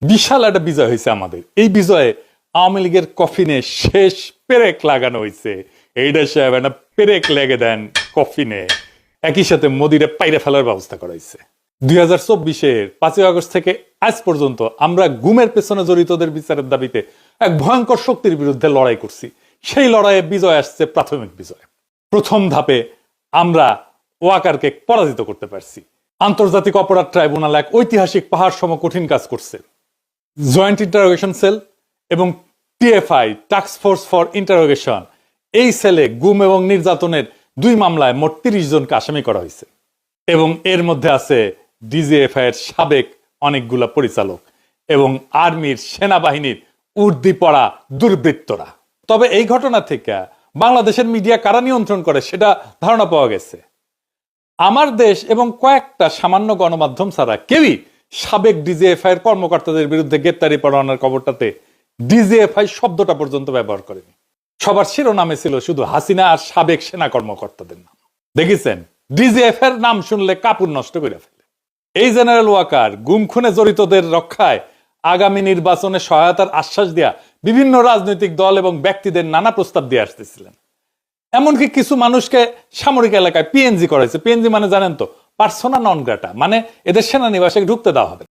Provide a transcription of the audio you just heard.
বিশাল একটা বিজয় হয়েছে আমাদের। এই বিজয়ে আওয়ামী লীগের কফিনে শেষ পেরেক লাগানো হয়েছে। এইটা সাহেব একটা পেরেক লেগে দেন কফিনে, একই সাথে মোদিরে পাইরে ফেলার ব্যবস্থা করা হয়েছে। 2024-এর 5ই আগস্ট থেকে আজ পর্যন্ত আমরা গুমের পেছনে জড়িতদের বিচারের দাবিতে এক ভয়ঙ্কর শক্তির বিরুদ্ধে লড়াই করছি। সেই লড়াইয়ে বিজয় আসছে, প্রাথমিক বিজয়। প্রথম ধাপে আমরা ওয়াকারকে পরাজিত করতে পারছি। আন্তর্জাতিক অপরাধ ট্রাইব্যুনাল এক ঐতিহাসিক পাহাড় সম কঠিন কাজ করছে। জয়েন্ট ইন্টারোগেশন সেল এবং TFI task force for interrogation, এই সেলে গুম এবং নির্যাতনের 2 মামলায় মোট 30 জনকে আসামি করা হয়েছে এবং এর মধ্যে আছে ডিজিএফআই এর সাবেক অনেকগুলা পরিচালক এবং আর্মির, সেনাবাহিনীর উর্দি পড়া দুর্বৃত্তরা। তবে এই ঘটনা থেকে বাংলাদেশের মিডিয়া কারা নিয়ন্ত্রণ করে সেটা ধারণা পাওয়া গেছে। আমার দেশ এবং কয়েকটা সামান্য গণমাধ্যম ছাড়া কেউই সাবেক ডিজিএফআই এর কর্মকর্তাদের বিরুদ্ধে গ্রেপ্তারি পরোয়ানার খবরটাতে ডিজিএফআই শব্দটা পর্যন্ত ব্যবহার করেনি। সবার শিরোনামে ছিল শুধু হাসিনা আর সাবেক সেনা কর্মকর্তাদের নাম। দেখেছেন, ডিজিএফআই এর নাম শুনলে কাপড় নষ্ট করে ফেলে। এই জেনারেল ওয়াকার গুম খুনে জড়িতদের রক্ষায় আগামী নির্বাচনে সহায়তার আশ্বাস দেয়া বিভিন্ন রাজনৈতিক দল এবং ব্যক্তিদের নানা প্রস্তাব দিয়ে আসতেছিলেন। এমনকি কিছু মানুষকে সামরিক এলাকায় পিএনজি করেছে। পিএনজি মানে জানেন তো, পার্সোনা নন গ্রাটা, মানে এদের সেনানিবাসে ঢুকতে দেওয়া হবে।